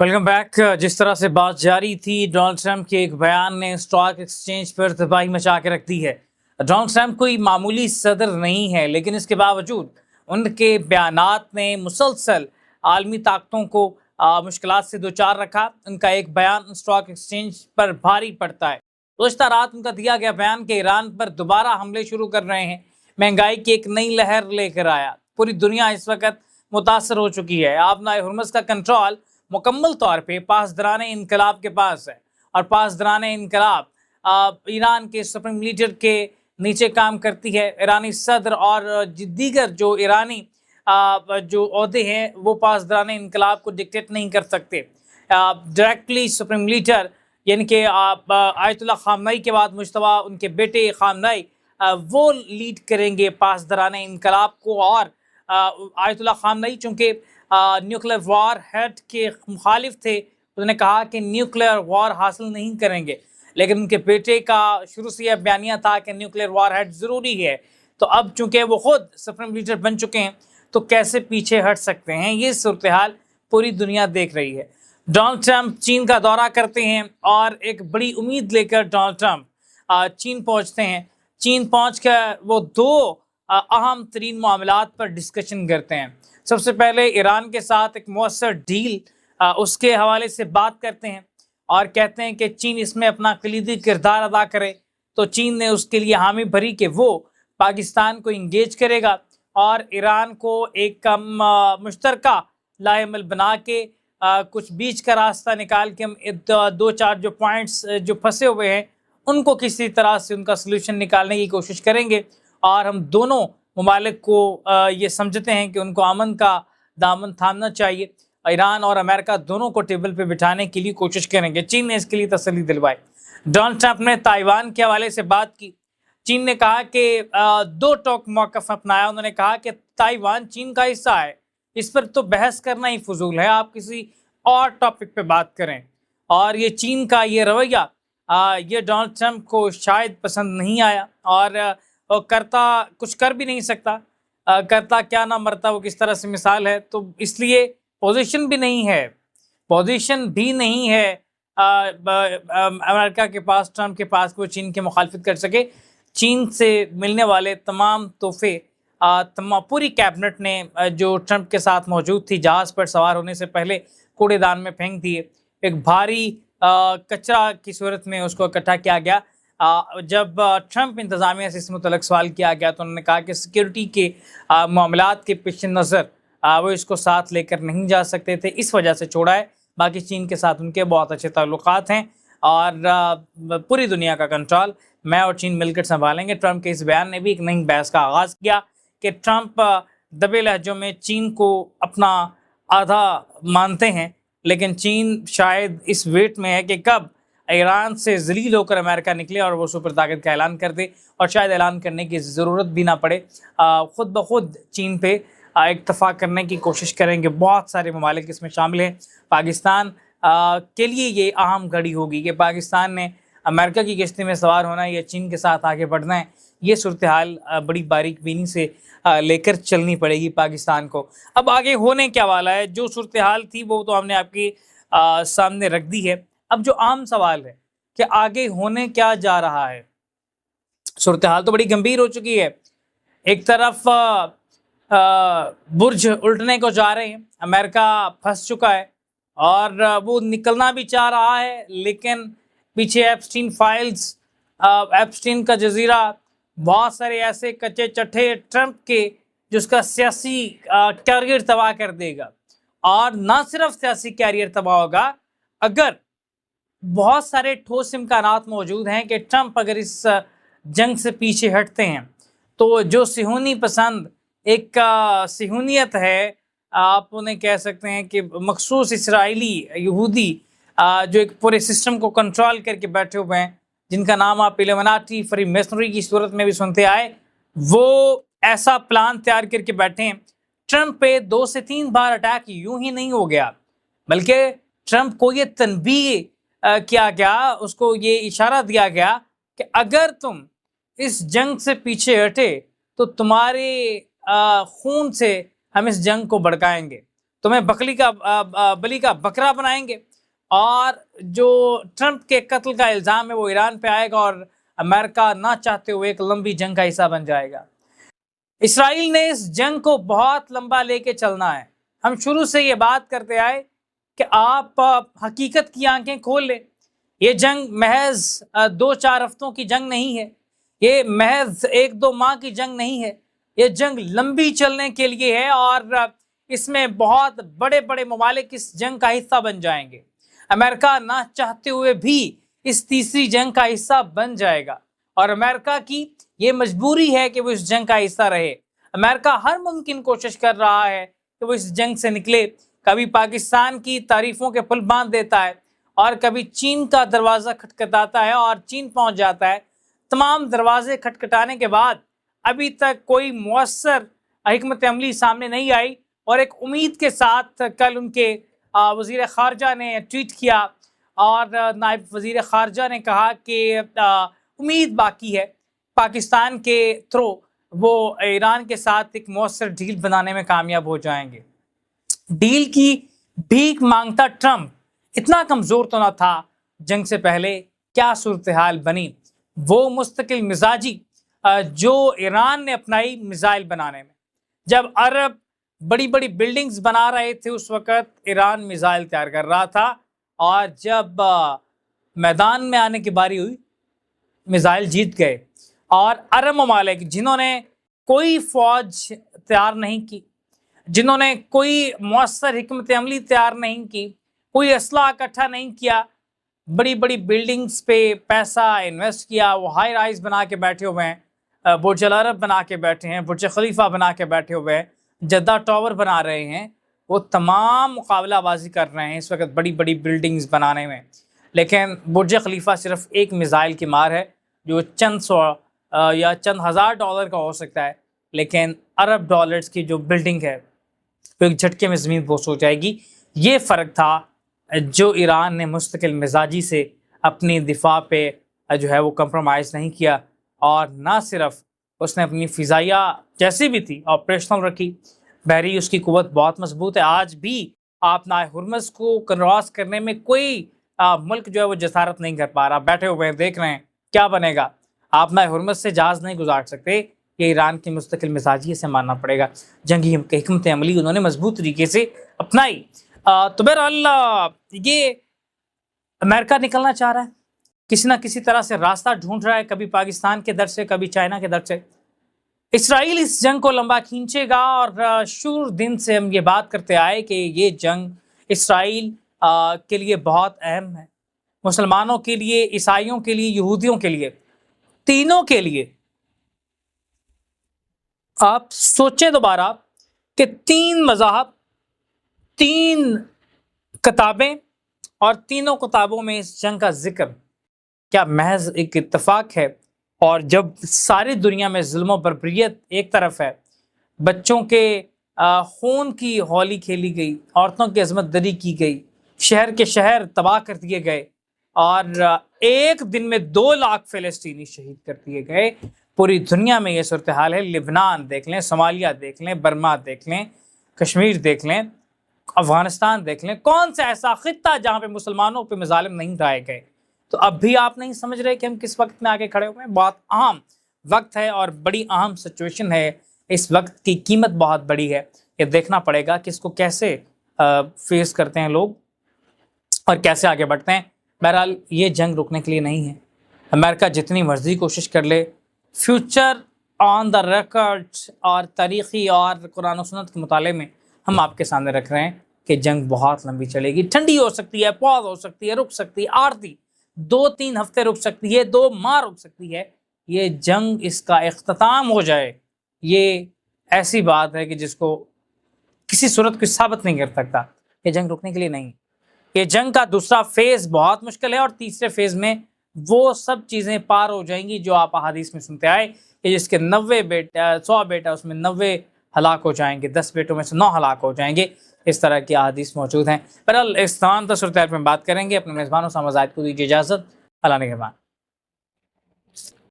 Welcome back. जिस तरह से बात जारी थी, डोनाल्ड ट्रंप के एक बयान ने स्टॉक एक्सचेंज पर तबाही मचा के रख दी है। डोनाल्ड ट्रंप कोई मामूली सदर नहीं है, लेकिन इसके बावजूद उनके बयानात ने मुसलसल आलमी ताकतों को मुश्किलात से दो चार रखा। उनका एक बयान स्टॉक एक्सचेंज पर भारी पड़ता है। गुज़श्ता रात उनका दिया गया बयान कि ईरान पर दोबारा हमले शुरू कर रहे हैं, महंगाई की एक नई लहर लेकर आया। पूरी दुनिया इस वक्त मुतासर हो चुकी है। आबनाए हुर्मुज़ का कंट्रोल मुकम्मल तौर पे पासदाराने इनकलाब के पास है, और पासदाराने इनकलाब ईरान के सुप्रीम लीडर के नीचे काम करती है। ईरानी सदर और दीगर जो ईरानी जो ओहदे हैं वो पासदाराने इनकलाब को डिक्टेट नहीं कर सकते। डायरेक्टली सुप्रीम लीडर यानी कि आयतुल्लाह खामनई के बाद मुश्तबा उनके बेटे खामनई वो लीड करेंगे पासदाराने इनकलाब को। और आयतुल्लाह खामनई चूँकि न्यूक्लियर वॉर हेड के मुखालिफ थे, उन्होंने कहा कि न्यूक्लियर वॉर हासिल नहीं करेंगे, लेकिन उनके बेटे का शुरू से यह बयानिया था कि न्यूक्लियर वॉर हेड ज़रूरी है। तो अब चूँकि वो खुद सुप्रीम लीडर बन चुके हैं तो कैसे पीछे हट सकते हैं, ये सूरत हाल पूरी दुनिया देख रही है। डोनाल्ड ट्रंप चीन का दौरा करते हैं और एक बड़ी उम्मीद लेकर डोनाल्ड ट्रंप चीन पहुँचते हैं। चीन पहुँच कर वो दो अहम तरीन मामलात पर डिस्कशन करते हैं। सबसे पहले ईरान के साथ एक मौसर डील उसके हवाले से बात करते हैं और कहते हैं कि चीन इसमें अपना कलीदी किरदार अदा करे। तो चीन ने उसके लिए हामी भरी कि वो पाकिस्तान को इंगेज करेगा और ईरान को एक मुश्तरका लाएमल बना के कुछ बीच का रास्ता निकाल के हम दो चार जो पॉइंट्स जो फंसे हुए हैं उनको किसी तरह से उनका सलूशन निकालने की कोशिश करेंगे। और हम दोनों ममालिक को ये समझते हैं कि उनको अमन का दामन थामना चाहिए। ईरान और अमेरिका दोनों को टेबल पे बिठाने के लिए कोशिश करेंगे। चीन ने इसके लिए तसल्ली दिलवाई। डोनाल्ड ट्रंप ने ताइवान के हवाले से बात की। चीन ने कहा कि दो टोक मौक़िफ़ अपनाया। उन्होंने कहा कि ताइवान चीन का हिस्सा है, इस पर तो बहस करना ही फजूल है, आप किसी और टॉपिक पे बात करें। और ये चीन का ये रवैया ये डोनाल्ड ट्रंप को शायद पसंद नहीं आया और करता कुछ कर भी नहीं सकता। करता क्या ना मरता, वो किस तरह से मिसाल है। तो इसलिए पोजीशन भी नहीं है अमेरिका के पास, ट्रंप के पास, वो चीन की मुखालफत कर सके। चीन से मिलने वाले तमाम तोहफे पूरी कैबिनेट ने जो ट्रंप के साथ मौजूद थी जहाज़ पर सवार होने से पहले कूड़ेदान में फेंक दिए। एक भारी कचरा की सूरत में उसको इकट्ठा किया गया। जब ट्रंप इंतज़ामिया से इस मुतल्लिक़ सवाल किया गया तो उन्होंने कहा कि सिक्योरिटी के मामलात के पेश नज़र वो इसको साथ लेकर नहीं जा सकते थे, इस वजह से छोड़ा है। बाकी चीन के साथ उनके बहुत अच्छे ताल्लुकात हैं और पूरी दुनिया का कंट्रोल मैं और चीन मिलकर संभालेंगे। ट्रंप के इस बयान ने भी एक नई बहस का आगाज़ किया कि ट्रंप दबे लहजों में चीन को अपना आधा मानते हैं, लेकिन चीन शायद इस वेट में है कि कब ईरान से ज़लील होकर अमेरिका निकले और वो सुपर ताकत का ऐलान कर दे, और शायद ऐलान करने की ज़रूरत भी ना पड़े। ख़ुद ब खुद चीन पे इत्तफ़ाक़ करने की कोशिश करेंगे। बहुत सारे ममालिक इसमें शामिल हैं। पाकिस्तान के लिए ये अहम घड़ी होगी कि पाकिस्तान ने अमेरिका की किश्ती में सवार होना है या चीन के साथ आगे बढ़ना है। ये सूरत हाल बड़ी बारीक बीनी से लेकर चलनी पड़ेगी पाकिस्तान को। अब आगे होने क्या वाला है, जो सूरत हाल थी वो तो हमने आपके सामने रख दी है। अब जो आम सवाल है कि आगे होने क्या जा रहा है, सूरत हाल तो बड़ी गंभीर हो चुकी है। एक तरफ बुर्ज उल्टने को जा रहे हैं, अमेरिका फंस चुका है और वो निकलना भी चाह रहा है, लेकिन पीछे एप्स्टीन फाइल्स, एप्स्टीन का जजीरा, बहुत सारे ऐसे कच्चे चट्टे ट्रंप के जिसका सियासी कैरियर तबाह कर देगा। और ना सिर्फ सियासी कैरियर तबाह होगा, अगर बहुत सारे ठोस इम्कानात मौजूद हैं कि ट्रंप अगर इस जंग से पीछे हटते हैं तो जो सिहूनी पसंद एक सिहूनियत है, आप उन्हें कह सकते हैं कि मखसूस इसराइली यहूदी जो एक पूरे सिस्टम को कंट्रोल करके बैठे हुए हैं, जिनका नाम आप इल्यूमिनाटी फ्रीमेसनरी की सूरत में भी सुनते आए, वो ऐसा प्लान तैयार करके बैठे हैं। ट्रंप पे 2 से 3 बार अटैक यूं ही नहीं हो गया, बल्कि ट्रंप को ये तनबीह किया गया, उसको ये इशारा दिया गया कि अगर तुम इस जंग से पीछे हटे तो तुम्हारे खून से हम इस जंग को भड़काएंगे। تمہیں بلی کا بکرا بنائیں گے، اور جو ٹرمپ کے قتل کا الزام ہے وہ ایران پہ آئے گا اور امریکہ نہ چاہتے ہوئے ایک لمبی جنگ کا حصہ بن جائے گا۔ اسرائیل نے اس جنگ کو بہت لمبا لے کے چلنا ہے۔ ہم شروع سے یہ بات کرتے آئے کہ آپ حقیقت کی آنکھیں کھول لیں۔ یہ جنگ محض 2-4 ہفتوں کی جنگ نہیں ہے، یہ محض 1-2 ماہ کی جنگ نہیں ہے، یہ جنگ لمبی چلنے کے لیے ہے، اور اس میں بہت بڑے بڑے ممالک اس جنگ کا حصہ بن جائیں گے۔ امریکہ نہ چاہتے ہوئے بھی اس تیسری جنگ کا حصہ بن جائے گا، اور امریکہ کی یہ مجبوری ہے کہ وہ اس جنگ کا حصہ رہے۔ امریکہ ہر ممکن کوشش کر رہا ہے کہ وہ اس جنگ سے نکلے، کبھی پاکستان کی تعریفوں کے پل باندھ دیتا ہے، اور کبھی چین کا دروازہ کھٹکھٹاتا ہے اور چین پہنچ جاتا ہے۔ تمام دروازے کھٹکھٹانے کے بعد ابھی تک کوئی مؤثر حکمت عملی سامنے نہیں آئی، اور ایک امید کے ساتھ کل ان کے وزیر خارجہ نے ٹویٹ کیا، اور نائب وزیر خارجہ نے کہا کہ امید باقی ہے، پاکستان کے تھرو وہ ایران کے ساتھ ایک مؤثر ڈیل بنانے میں کامیاب ہو جائیں گے۔ ڈیل کی بھیک مانگتا ٹرمپ اتنا کمزور تو نہ تھا جنگ سے پہلے، کیا صورتحال بنی؟ وہ مستقل مزاجی جو ایران نے اپنائی میزائل بنانے میں، جب عرب بڑی بڑی بلڈنگز بنا رہے تھے اس وقت ایران میزائل تیار کر رہا تھا، اور جب میدان میں آنے کی باری ہوئی میزائل جیت گئے۔ اور عرب ممالک جنہوں نے کوئی فوج تیار نہیں کی، جنہوں نے کوئی مؤثر حکمت عملی تیار نہیں کی، کوئی اسلحہ اکٹھا نہیں کیا، بڑی بڑی بلڈنگز پہ پیسہ انویسٹ کیا، وہ ہائی رائز بنا کے بیٹھے ہوئے ہیں، برج العرب بنا کے بیٹھے ہیں، برج خلیفہ بنا کے بیٹھے ہوئے ہیں، جدہ ٹاور بنا رہے ہیں، وہ تمام مقابلہ بازی کر رہے ہیں اس وقت بڑی بڑی بلڈنگز بنانے میں، لیکن برج خلیفہ صرف ایک میزائل کی مار ہے جو چند سو یا چند ہزار ڈالر کا ہو سکتا ہے، لیکن ارب ڈالرز کی جو بلڈنگ ہے وہ ایک جھٹکے میں زمین بوس ہو جائے گی۔ یہ فرق تھا جو ایران نے مستقل مزاجی سے اپنی دفاع پہ جو ہے وہ کمپرومائز نہیں کیا، اور نہ صرف اس نے اپنی فضائیہ جیسی بھی تھی آپریشنل رکھی، بحری اس کی قوت بہت مضبوط ہے۔ آج بھی آپ نائے ہرمز کو کراس کرنے میں کوئی ملک جو ہے وہ جسارت نہیں کر پا رہا، بیٹھے ہوئے ہیں دیکھ رہے ہیں کیا بنے گا۔ آپ نائے ہرمز سے جہاز نہیں گزار سکتے، یہ ایران کی مستقل مزاجی سے ماننا پڑے گا۔ جنگی حکمت عملی انہوں نے مضبوط طریقے سے اپنائی۔ تو بہرحال یہ امریکہ نکلنا چاہ رہا ہے، کسی نہ کسی طرح سے راستہ ڈھونڈ رہا ہے، کبھی پاکستان کے در سے، کبھی چائنا کے در سے۔ اسرائیل اس جنگ کو لمبا کھینچے گا، اور شروع دن سے ہم یہ بات کرتے آئے کہ یہ جنگ اسرائیل کے لیے بہت اہم ہے، مسلمانوں کے لیے، عیسائیوں کے لیے، یہودیوں کے لیے، تینوں کے لیے۔ آپ سوچیں دوبارہ کہ 3 مذاہب، 3 کتابیں، اور تینوں کتابوں میں اس جنگ کا ذکر کیا محض ایک اتفاق ہے؟ اور جب ساری دنیا میں ظلم و بربریت ایک طرف ہے، بچوں کے خون کی ہولی کھیلی گئی، عورتوں کی عصمت دری کی گئی، شہر کے شہر تباہ کر دیے گئے، اور ایک دن میں 2 لاکھ فلسطینی شہید کر دیے گئے، پوری دنیا میں یہ صورتحال ہے۔ لبنان دیکھ لیں، صومالیہ دیکھ لیں، برما دیکھ لیں، کشمیر دیکھ لیں، افغانستان دیکھ لیں، کون سا ایسا خطہ جہاں پہ مسلمانوں پہ مظالم نہیں ڈھائے گئے؟ تو اب بھی آپ نہیں سمجھ رہے کہ ہم کس وقت میں آگے کھڑے ہوئے ہیں؟ بہت اہم وقت ہے اور بڑی اہم سچویشن ہے، اس وقت کی قیمت بہت بڑی ہے، یہ دیکھنا پڑے گا کہ اس کو کیسے فیس کرتے ہیں لوگ اور کیسے آگے بڑھتے ہیں۔ بہرحال یہ جنگ رکنے کے لیے نہیں ہے، امریکہ جتنی مرضی کوشش کر لے، فیوچر آن دا ریکارڈ اور تاریخی اور قرآن و سنت کے مطالعے میں ہم آپ کے سامنے رکھ رہے ہیں کہ جنگ بہت لمبی چلے گی، ٹھنڈی ہو سکتی ہے، پاز ہو سکتی ہے، رک سکتی ہے، عارضی 2-3 ہفتے رک سکتی ہے، 2 ماہ رک سکتی ہے، یہ جنگ اس کا اختتام ہو جائے، یہ ایسی بات ہے کہ جس کو کسی صورت کو ثابت نہیں کر سکتا۔ یہ جنگ رکنے کے لیے نہیں، یہ جنگ کا دوسرا فیز بہت مشکل ہے، اور تیسرے فیز میں وہ سب چیزیں پار ہو جائیں گی جو آپ احادیث میں سنتے آئے کہ جس کے 90 بیٹا 100 بیٹا اس میں 90 ہلاک ہو جائیں گے، 10 بیٹوں میں سے 9 ہلاک ہو جائیں گے، اس طرح کی احادیث موجود ہیں۔ بہرحال اس تمام صورتحال میں بات کریں گے۔ اپنے میزبانوں سامع زائد کو دیجیے اجازت، اللہ نگہبان۔